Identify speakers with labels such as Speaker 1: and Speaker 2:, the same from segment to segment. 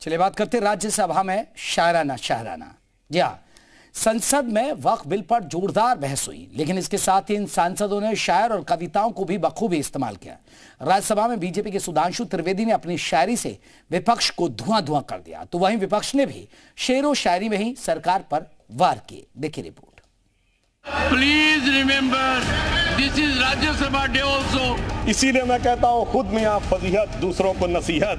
Speaker 1: चलिए बात करते हैं राज्यसभा में शायराना शायराना। जी हाँ, संसद में वक्फ बिल पर जोरदार बहस हुई, लेकिन इसके साथ ही इन सांसदों ने शायर और कविताओं को भी बखूबी इस्तेमाल किया। राज्यसभा में बीजेपी के सुधांशु त्रिवेदी ने अपनी शायरी से विपक्ष को धुआं धुआं कर दिया, तो वहीं विपक्ष ने भी शेरो शायरी में ही सरकार पर वार किए। देखिए report.
Speaker 2: Please remember this is Rajya Sabha day also.
Speaker 3: इसीलिए मैं कहता हूँ खुद मियाँ फजीहत, दूसरों को नसीहत।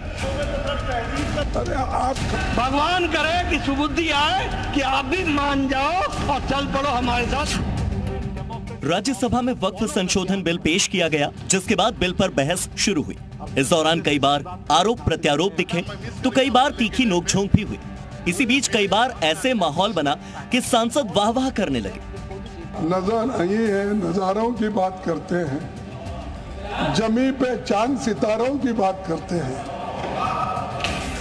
Speaker 2: अरे आप भगवान करे कि सुबुद्धि आए कि आप भी मान जाओ और चल पड़ो हमारे साथ।
Speaker 4: राज्यसभा में वक्फ संशोधन बिल पेश किया गया, जिसके बाद बिल पर बहस शुरू हुई। इस दौरान कई बार आरोप प्रत्यारोप दिखे तो कई बार तीखी नोकझोंक भी हुई। इसी बीच कई बार ऐसे माहौल बना कि सांसद वाह वाह करने लगे।
Speaker 5: नजर नहीं है, नजारों की बात करते हैं, जमी पे चांद सितारों की बात करते हैं।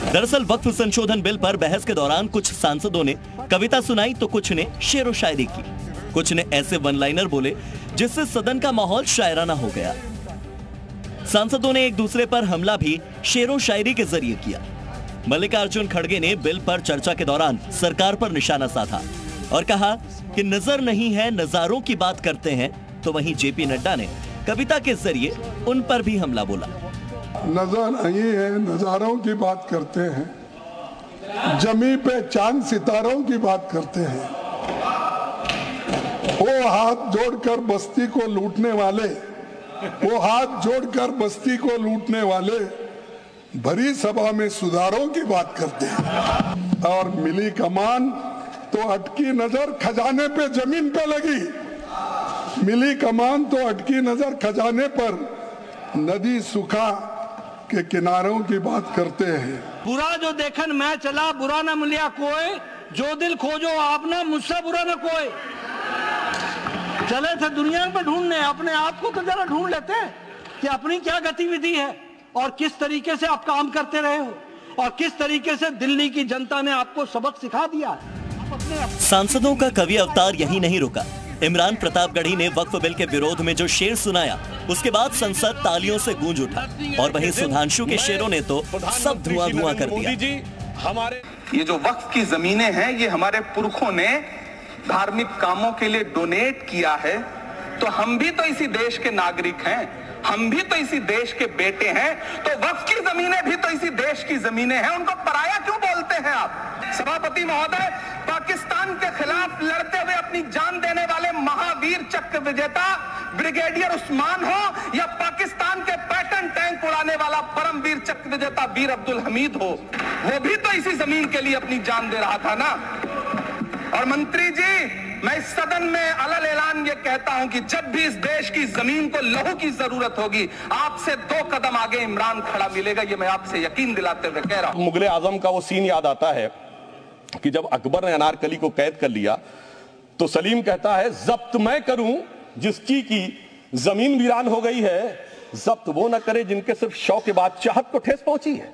Speaker 4: दरअसल वक्फ संशोधन बिल पर बहस के दौरान कुछ सांसदों ने कविता सुनाई तो कुछ ने शेरो शायरी की। कुछ ने ऐसे वन लाइनर बोले जिससे सदन का माहौल शायराना हो गया। सांसदों ने एक दूसरे पर हमला भी शेरो शायरी के जरिए किया। मल्लिकार्जुन खड़गे ने बिल पर चर्चा के दौरान सरकार पर निशाना साधा और कहा कि नजर नहीं है, नजारों की बात करते हैं। तो वहीं जेपी नड्डा ने कविता के जरिए उन पर भी हमला बोला।
Speaker 5: नजर नहीं है, नजारों की बात करते हैं, जमी पे चांद सितारों की बात करते हैं। वो हाथ जोड़कर बस्ती को लूटने वाले, वो हाथ जोड़कर बस्ती को लूटने वाले भरी सभा में सुधारों की बात करते हैं। और मिली कमान तो अटकी नजर खजाने पे जमीन पे लगी। मिली कमान तो अटकी नजर खजाने पर, नदी सुखा के किनारों की बात करते हैं।
Speaker 2: बुरा जो देखन मैं चला, बुरा ना मिलिया कोई, जो दिल खोजो आप ना, मुझसे बुरा ना कोई। चले थे दुनिया में ढूंढने, अपने आप को तो जरा ढूंढ लेते हैं कि अपनी क्या गतिविधि है और किस तरीके से आप काम करते रहे हो और किस तरीके से दिल्ली की जनता ने आपको सबक सिखा दिया है।
Speaker 4: सांसदों का कवि अवतार यही नहीं रुका। इमरान प्रतापगढ़ी ने वक्फ बिल के विरोध में जो शेर सुनाया, उसके बाद संसद तालियों से गूंज उठा और वहीं सुधांशु के शेरों ने तो सब धुआं धुआं कर दिया।
Speaker 6: ये जो वक्फ की जमीनें हैं, ये हमारे पुरखों ने धार्मिक कामों के लिए डोनेट किया है, तो हम भी तो इसी देश के नागरिक हैं, हम भी तो इसी देश के बेटे हैं, तो वक्फ की जमीनें भी तो इसी देश की जमीनें हैं। उनको पराया क्यों बोलते हैं आप? सभापति महोदय, पाकिस्तान के खिलाफ लड़ते हुए अपनी जान देने वाले महावीर चक्र विजेता ब्रिगेडियर उस्मान हो या पाकिस्तान के पैटर्न टैंक उड़ाने वाला परमवीर चक्र विजेता वीर अब्दुल हमीद हो, वो भी तो इसी जमीन के लिए अपनी जान दे रहा था ना। और मंत्री जी, मैं इस सदन में अलग ऐलान ये कहता हूं कि जब भी इस देश की जमीन को लहू की जरूरत होगी, आपसे 2 कदम आगे इमरान खड़ा मिलेगा। ये मैं आपसे यकीन दिलाते हुए कह रहा हूं।
Speaker 3: मुगले आजम का वो सीन याद आता है कि जब अकबर ने अनारकली को कैद कर लिया तो सलीम कहता है, जब्त मैं करूं जिसकी की जमीन वीरान हो गई है, जब्त वो न करे जिनके सिर्फ शौक के बाद चाहत को ठेस पहुंची है।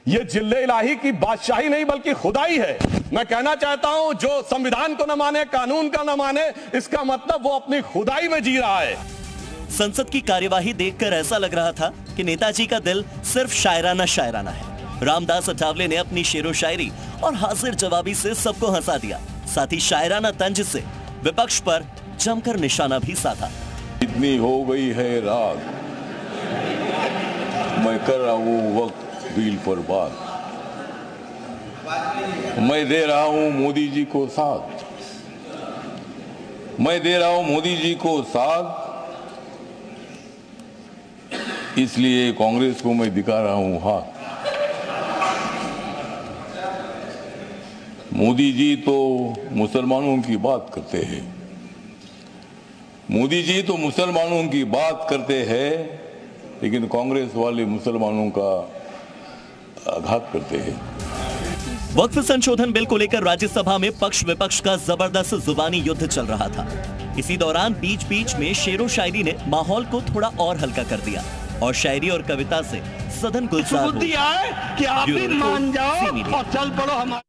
Speaker 3: ये जिल्ले इलाही की बादशाही नहीं बल्कि खुदाई है। मैं कहना चाहता हूं, जो संविधान को न माने, कानून का न माने, इसका मतलब वो अपनी खुदाई में जी रहा है।
Speaker 4: संसद की कार्यवाही देखकर ऐसा लग रहा था कि नेताजी का दिल सिर्फ शायराना शायराना है। रामदास अठावले ने अपनी शेरो शायरी और हाजिर जवाबी से सबको हंसा दिया, साथ ही शायराना तंज से विपक्ष पर जमकर निशाना भी साधा।
Speaker 7: इतनी हो गई है रात, मैं कर रहा हूँ वक्त बिल पर बात, मैं दे रहा हूँ मोदी जी को साथ, मैं दे रहा हूँ मोदी जी को साथ, इसलिए कांग्रेस को मैं दिखा रहा हूँ हाथ। मोदी जी तो मुसलमानों की बात करते हैं, मोदी जी तो मुसलमानों की बात करते हैं, लेकिन कांग्रेस वाले मुसलमानों का आघात करते हैं।
Speaker 4: वक्फ संशोधन बिल को लेकर राज्यसभा में पक्ष विपक्ष का जबरदस्त जुबानी युद्ध चल रहा था। इसी दौरान बीच बीच में शेरो शायरी ने माहौल को थोड़ा और हल्का कर दिया और शायरी और कविता से सदन गुलजार हो गया।
Speaker 2: कि आप भी मान जाओ और चल पड़ो हमारे